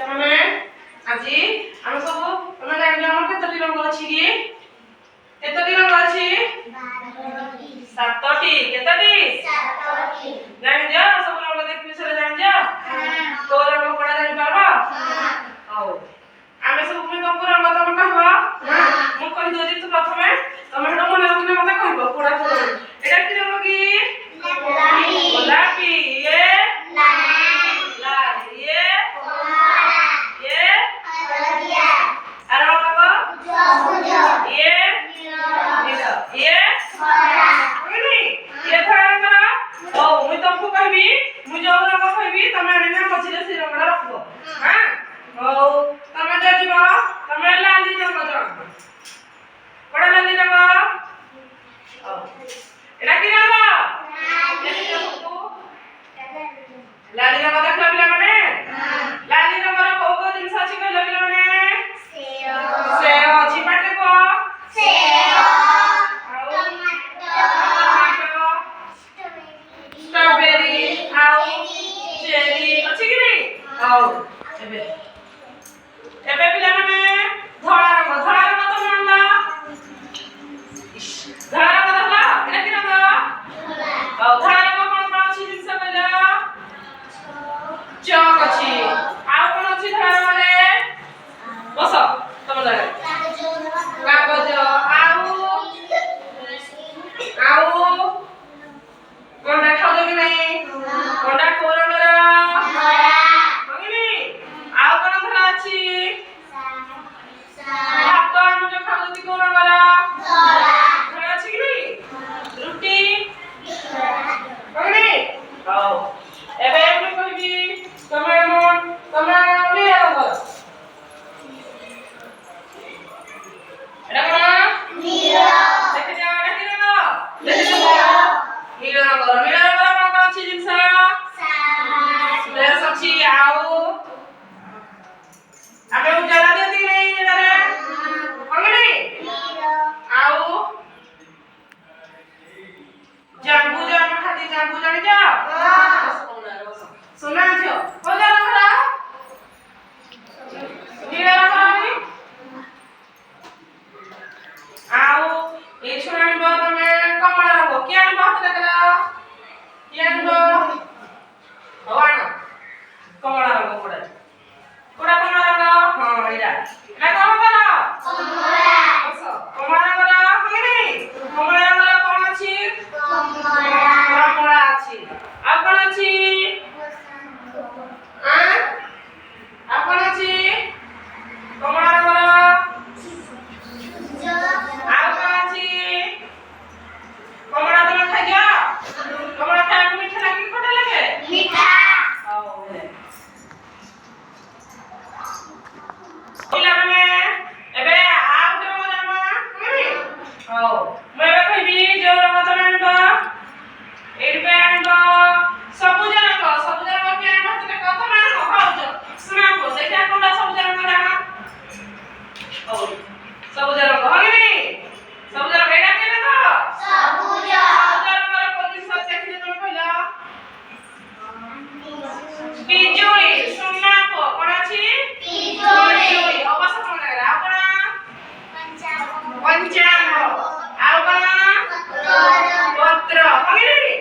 ତମେ ଆଜି ଆମେ ସବୁ ତମେ ଜାଣିଛ ଆମର କେତୋଟି ରଙ୍ଗ ଅଛି କି? କେତୋଟି ରଙ୍ଗ ଅଛି? 12ଟି। 7ଟି। କେତୋଟି? 7ଟି। ଜାଣିଛ ସବୁ ରଙ୍ଗ ଦେଖି ବିଷୟରେ ଜାଣିଛ? କୋଉ ରଙ୍ଗ କୋଉଟା ଜାଣିପାରିବ? ହଉ ଆମେ ସବୁ ତମକୁ ରଙ୍ଗ ତମେ କହିବ ମୁଁ କହିଦଉଛି ତୁ ପ୍ରଥମେ ତମେ ସେଟା ମନେ ରଖିଲେ ମତେ କହିବ କୋଉଟା କୋଉଟା ଏଟା କି ରଙ୍ଗ କି? ଗୋଲାପୀ। ଇଏ ଲାଲ। ଇଏ ହଳଦିଆ। ଆର ରଙ୍ଗ ସବୁଜ। ଇଏ ନୀଳ। ଇଏ କହିଲି ଇଏ ଧଳା ରଙ୍ଗର। ହଉ ମୁଁ ତମକୁ କହିବି ମୁଁ ଯୋଉ ରଙ୍ଗ କହିବି ତମେ ଆଣିନା ମଝିରେ ସେ ରଙ୍ଗଟା ରଖିବ। ହଁ ହଉ ତମେ ଯୋଉ ଯିବ ତମେ ଲାଲି ରଙ୍ଗ ଯୋଉ କୋଉଟା ଲାଲି ରଙ୍ଗ? ଏଟା କି ରଙ୍ଗ? ଲାଲି ରଙ୍ଗ ଦେଖିଲ ପିଲାମାନେ? ଲାଲି ରଙ୍ଗର କୋଉ କୋଉ ଜିନିଷ ଅଛି କହିଲ ପିଲାମାନେ? ସେଓ ଅଛି। ପାଟେ କହ। ଟମାଟୋ, ଷ୍ଟ୍ରବେରୀ ଆଉ ଚେରି ଅଛି କି ନାହିଁ? ହଉ ଏବେ ପିଲାମାନେ ଧଳା ରଙ୍ଗ ତ ଜାଣିଲ। ଧଳା ରଙ୍ଗ ଦେଖିଲ ଏଟା କି ରଙ୍ଗ? ହଉ ଧଳା ରଙ୍ଗ କଣ କଣ ଅଛି ଜିନିଷ କହିଲ? ଚକ୍ ଅଛି। ଆଉ କଣ ଅଛି ଧଳା ରଙ୍ଗରେ? ବସ ତମ ଜାଗାରେ। କାଗଜ ଆଉ ଅଣ୍ଡା ଖାଉଛ କି ନାହିଁ? ଅଣ୍ଡା କୋଉ ରଙ୍ଗର? ଆଉ କଣ ଧଳା ଅଛି? ଭାତ ଆମେ ଯୋଉ ଖାଉଛନ୍ତି କୋଉ ରଙ୍ଗର? ଧଳା ଅଛି କି ନାହିଁ? ରୁଟି ହଉ ଏବେ ମୁଁ କହିବି ତମେ ନୀଳ ରଙ୍ଗର। ଏଟା କଣ? ଦେଖିଦିଅ ଏଟା କି ରଙ୍ଗ? ନୀଳ ରଙ୍ଗର। ନୀଳ ରଙ୍ଗର କଣ କଣ ଅଛି ଜିନିଷ? ଡ୍ରେସ୍ ଅଛି। ଆଉ ଆମେ ଉଜାଲା ଦିଅନ୍ତି କି ନାହିଁ ଏଟାରେ? ଆଉ ଜାମ୍ବୁ ଯୋଉ ଆମେ ଖାନ୍ତି ଜାମ୍ବୁ ଜାଣିଛ? ସୁନା ଝିଅ କୋଉ ରଙ୍ଗର? ନୀଳ ରଙ୍ଗର। ଆଉ ଏଇ ଛୁଆ ଆଣିବ ତମେ କମଳା ରଙ୍ଗ। କିଏ ଆଣିବ ହାତରେ କର? କିଏ ଆଣିବ? ହଉ ଆଣ କମଳା ରଙ୍ଗ। କୋଉଟା କମଳା ରଙ୍ଗ? ହଁ ଏଇଟା କଣ କର? କମଳା ରଙ୍ଗର କମଳା ରଙ୍ଗର କଣ ଅଛି? କମଳା ଅଛି। ଆଉ କଣ ଅଛି? ଆଉ କଣ ଅଛି? କମଳା ରଙ୍ଗର ଆଉ କଣ ଅଛି? କମଳା ତମେ ଖାଇଛ? କମଳା ଖାଇବାକୁ ମିଠା ଲାଗେ କି ଖଟା ଲାଗେ? ହଉ ପିଲାମାନେ ଏବେ ଆଉ ଗୋଟେ ରଙ୍ଗ ଜାଣିବ ନା? ହଉ ମୁଁ ଏବେ କହିବି ଯୋଉ ରଙ୍ଗ ତମେ ଆଣିବ ଏଇଠି ପାଇଁ ଆଣିବ ସବୁଜ ରଙ୍ଗ। ସବୁଜ ରଙ୍ଗ କିଏ ଆଣିବ? ତମେ କହ ତମେ ଆଣିବ। ଭାଉଜ ଶୁଣ ଦେଖିଆ କୋଉଟା ସବୁଜ ରଙ୍ଗ ଜାଣ? ହଉ ସବୁଜ ରଙ୍ଗ ହଁ କି ନାହିଁ? ସବୁଜ ରଙ୍ଗ ଏଇଟା କି ରଙ୍ଗ? ସବୁଜ ରଙ୍ଗର କୋଉ ଜିନିଷ ଅଛି ଦେଖିଲେ ତମେ କହିଲ? ପିଜୁଳି। ଶୁଣ କଣ ଅଛି? ପିଜୁଳି। ଅବଶ୍ୟ ତମ ଜାଗାରେ। ଆଉ କଣ? କଞ୍ଚା ଆମ୍ବ। ଆଉ କଣ? ପତ୍ର। ହଁ କି ନାହିଁ?